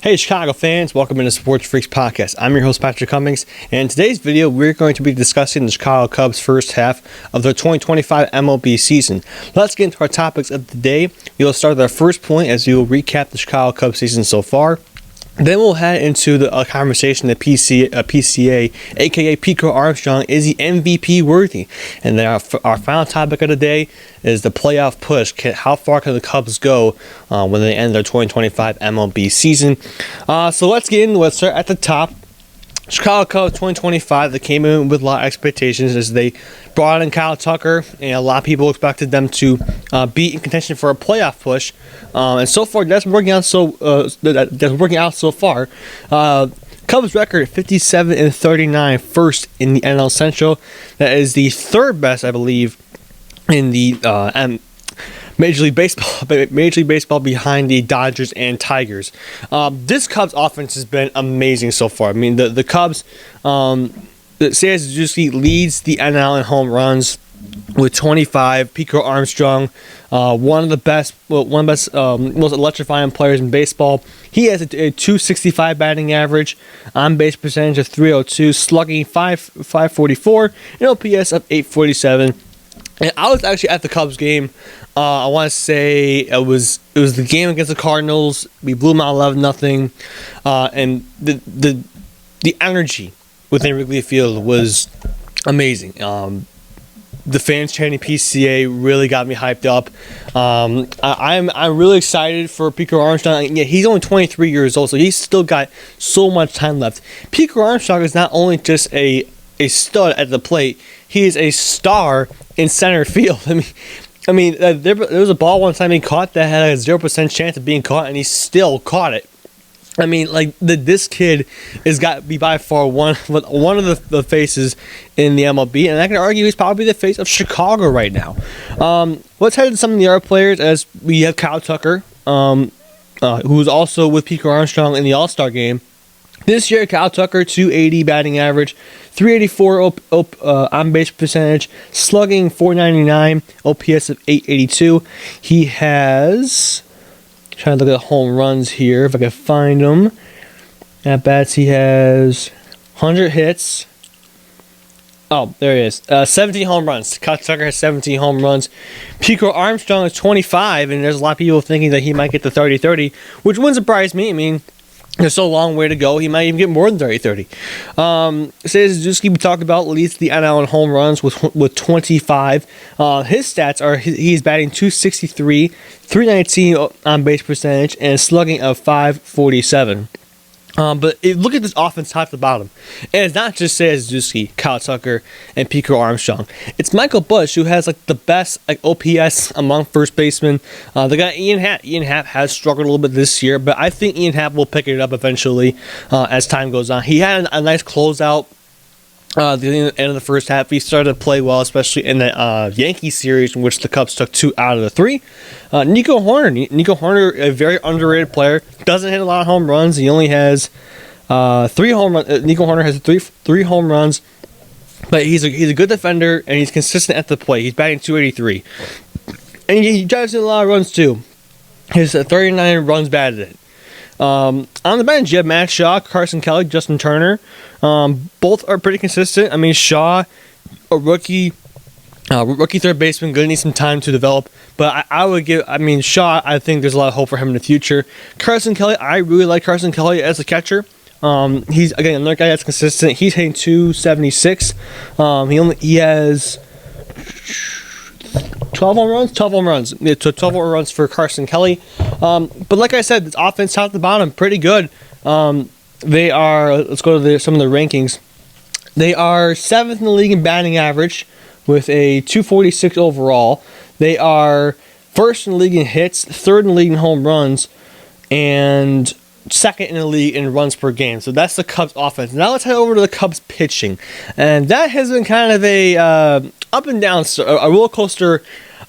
Hey Chicago fans, welcome into Sports Freaks Podcast. I'm your host Patrick Cummings, and in today's video we're going to be discussing the Chicago Cubs' first half of their 2025 MLB season. Let's get into our topics of the day. We'll start with our first point as we will recap the Chicago Cubs season so far. Then we'll head into the conversation that PCA, aka crow-Armstrong, is he MVP worthy? And then our final topic of the day is the playoff push. How far can the Cubs go when they end their 2025 MLB season? So let's get into it. Let's start at the top. Chicago Cubs 2025, they came in with a lot of expectations as they brought in Kyle Tucker, and a lot of people expected them to be in contention for a playoff push. And so far, that's working out so far. Cubs record 57-39, first in the NL Central. That is the third best, I believe, in the Major League Baseball behind the Dodgers and Tigers. This Cubs offense has been amazing so far. I mean, the Cubs, Seiya Suzuki leads the NL in home runs with 25. crow-Armstrong, one of the best, most electrifying players in baseball. He has a 265 batting average, on base percentage of 302, slugging 544, and OPS of 847. And I was actually at the Cubs game. I want to say it was the game against the Cardinals. We blew them out 11-0, and the energy within Wrigley Field was amazing. The fans chanting PCA really got me hyped up. I'm really excited for crow-Armstrong. Yeah, he's only 23 years old, so he's still got so much time left. crow-Armstrong is not only just a stud at the plate, he is a star in center field. I mean, there was a ball one time he caught that had a 0% chance of being caught, and he still caught it. I mean, like, this kid has got to be by far one of the faces in the MLB, and I can argue he's probably the face of Chicago right now. Let's head to some of the other players, as we have Kyle Tucker, who was also with crow-Armstrong in the All-Star game. This year, Kyle Tucker, 280 batting average, 384 on base percentage, slugging 499, OPS of 882. He has, trying to look at home runs here, if I can find them. At bats, he has 100 hits. Oh, there he is. 17 home runs. Kyle Tucker has 17 home runs. crow-Armstrong is 25, and there's a lot of people thinking that he might get the 30-30, which wouldn't surprise me. I mean, there's still a long way to go. He might even get more than 30-30. Seiya Suzuki, we talked about, leads the NL in home runs with 25. His stats are he's batting 263, 319 on base percentage, and slugging of 547. But look at this offense top to bottom. And it's not just Seiya Suzuki, Kyle Tucker, and crow-Armstrong. It's Michael Busch, who has the best OPS among first basemen. They got Ian Happ. Ian Happ has struggled a little bit this year, but I think Ian Happ will pick it up eventually as time goes on. He had a nice closeout the end of the first half. He started to play well, especially in the Yankees series, in which the Cubs took 2 out of the 3. Nico Hoerner, a very underrated player, doesn't hit a lot of home runs. He only has 3 home runs. Nico Hoerner has three home runs, but he's a good defender, and he's consistent at the plate. He's batting 283, and he drives in a lot of runs too. His 39 runs batted it. On the bench, you have Matt Shaw, Carson Kelly, Justin Turner. Both are pretty consistent. I mean, Shaw, a rookie third baseman, going to need some time to develop. But Shaw, I think there's a lot of hope for him in the future. Carson Kelly, I really like Carson Kelly as a catcher. He's, again, another guy that's consistent. He's hitting 276. He has 12 home runs? 12 home runs. Yeah, 12 home runs for Carson Kelly. But like I said, this offense top to bottom, pretty good. They are, let's go to some of the rankings. They are 7th in the league in batting average with a 246 overall. They are 1st in the league in hits, 3rd in the league in home runs, and 2nd in the league in runs per game. So that's the Cubs offense. Now let's head over to the Cubs pitching. And that has been kind of a up and down, a roller coaster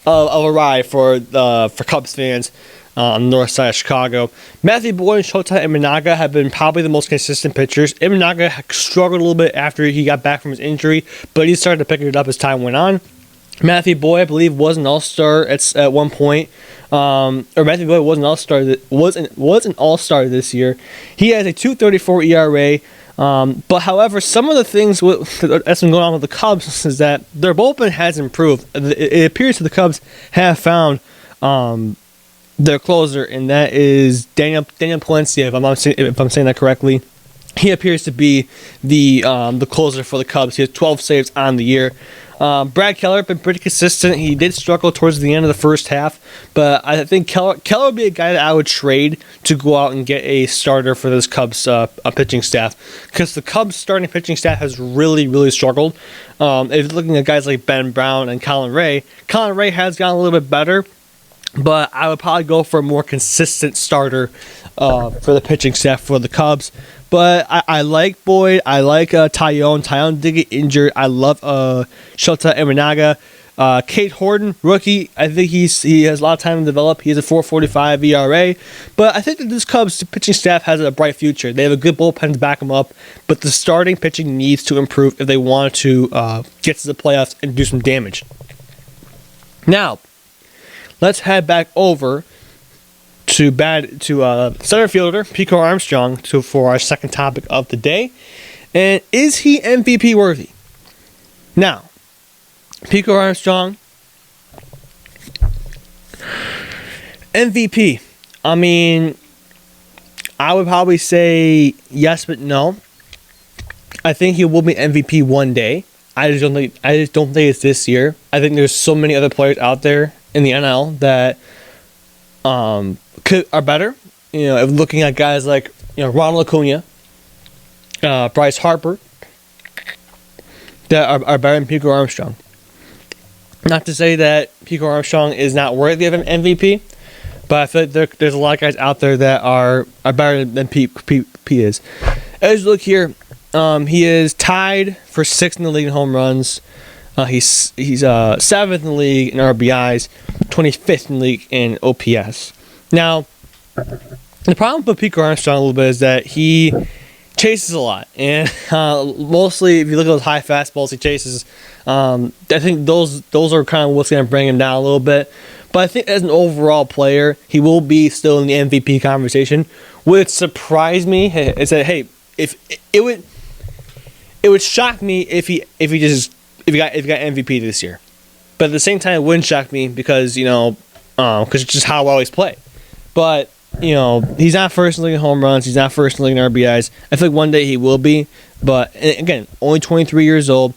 of a ride for Cubs fans on the north side of Chicago. Matthew Boyd, Shota, and Imanaga have been probably the most consistent pitchers. Imanaga struggled a little bit after he got back from his injury, but he started to pick it up as time went on. Matthew Boyd, I believe, was an all-star at one point. Or Matthew Boyd was an all-star was an all-star this year. He has a 2.34 ERA. But however, some of the things that's been going on with the Cubs is that their bullpen has improved. It appears that the Cubs have found their closer, and that is Daniel Palencia. If I'm saying that correctly, he appears to be the closer for the Cubs. He has 12 saves on the year. Brad Keller been pretty consistent. He did struggle towards the end of the first half, but I think Keller would be a guy that I would trade to go out and get a starter for this Cubs pitching staff, because the Cubs starting pitching staff has really struggled. If you're looking at guys like Ben Brown and Colin Ray has gotten a little bit better, but I would probably go for a more consistent starter for the pitching staff for the Cubs. But I like Boyd. I like Tyone. Tyone did get injured. I love Shota Imanaga. Kate Horton, rookie. I think he has a lot of time to develop. He has a 4.45 ERA. But I think that this Cubs pitching staff has a bright future. They have a good bullpen to back them up. But the starting pitching needs to improve if they want to get to the playoffs and do some damage. Now, let's head back over to center fielder Pico Armstrong for our second topic of the day. And is he MVP worthy? Now, Pico Armstrong, MVP. I mean, I would probably say yes, but no. I think he will be MVP one day. I just don't think it's this year. I think there's so many other players out there in the NL that are better. You know, if looking at guys like Ronald Acuna, Bryce Harper, that are better than Pico Armstrong. Not to say that Pico Armstrong is not worthy of an MVP, but I feel like there's a lot of guys out there that are better than P is. As you look here, he is tied for 6th in the league in home runs. He's 7th in the league in RBIs, 25th in the league in OPS. Now, the problem with Pico Armstrong a little bit is that he chases a lot, and mostly if you look at those high fastballs he chases, I think those are kind of what's going to bring him down a little bit. But I think as an overall player, he will be still in the MVP conversation. What surprised me is that if it would shock me if he got MVP this year, but at the same time it wouldn't shock me because it's just how well he's played. But he's not first in the league in home runs. He's not first in the league in RBIs. I feel like one day he will be, but again, only 23 years old.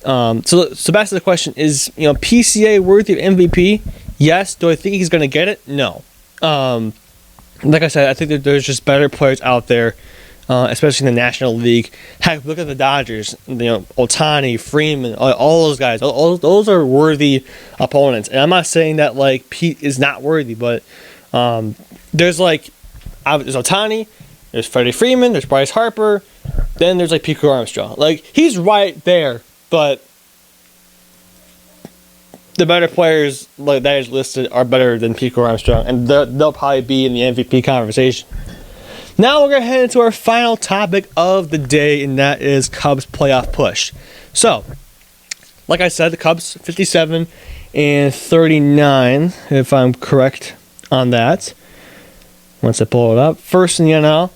So back to the question: is PCA worthy of MVP? Yes. Do I think he's going to get it? No. Like I said, I think that there's just better players out there, especially in the National League. Heck, look at the Dodgers. Ohtani, Freeman, all those guys. All those are worthy opponents. And I'm not saying that Pete is not worthy, but there's Ohtani, there's Freddie Freeman, there's Bryce Harper, then there's Pico Armstrong. He's right there, but the better players that is listed are better than Pico Armstrong, and they'll probably be in the MVP conversation. Now we're going to head into our final topic of the day, and that is Cubs playoff push. So, like I said, the Cubs 57 and 39, if I'm correct on that. Once I pull it up, first in the NL.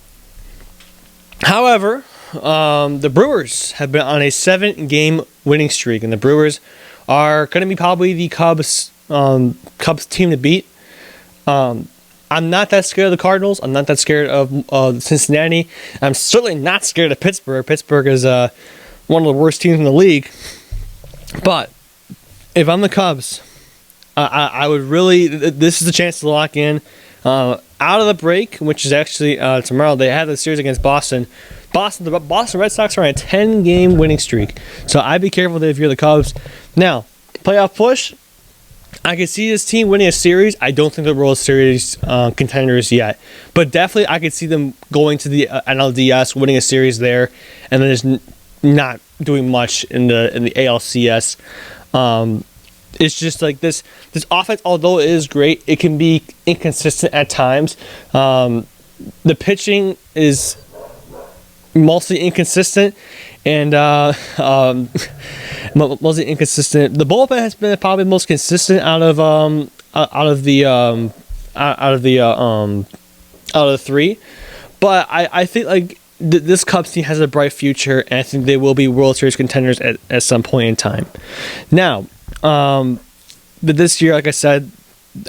However, the Brewers have been on a 7-game winning streak, and the Brewers are going to be probably the Cubs team to beat. I'm not that scared of the Cardinals. I'm not that scared of Cincinnati. I'm certainly not scared of Pittsburgh. Pittsburgh is one of the worst teams in the league. But if I'm the Cubs, I would really. This is the chance to lock in. Out of the break, which is actually tomorrow, they have the series against Boston. The Boston Red Sox are on a 10-game winning streak. So I'd be careful if you're the Cubs. Now, playoff push. I can see this team winning a series. I don't think they're World Series contenders yet. But definitely I could see them going to the NLDS, winning a series there, and then just not doing much in the ALCS. It's just this offense, although it is great, it can be inconsistent at times. The pitching is mostly inconsistent, and mostly inconsistent. The bullpen has been probably the most consistent out of the three. But I think like this Cubs team has a bright future, and I think they will be World Series contenders at some point in time. Now, but this year, like I said,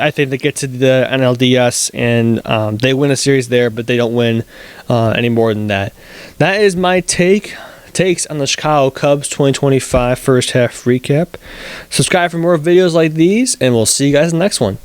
I think they get to the NLDS and they win a series there, but they don't win any more than that. That is my takes on the Chicago Cubs 2025 first half recap. Subscribe for more videos like these, and we'll see you guys in the next one.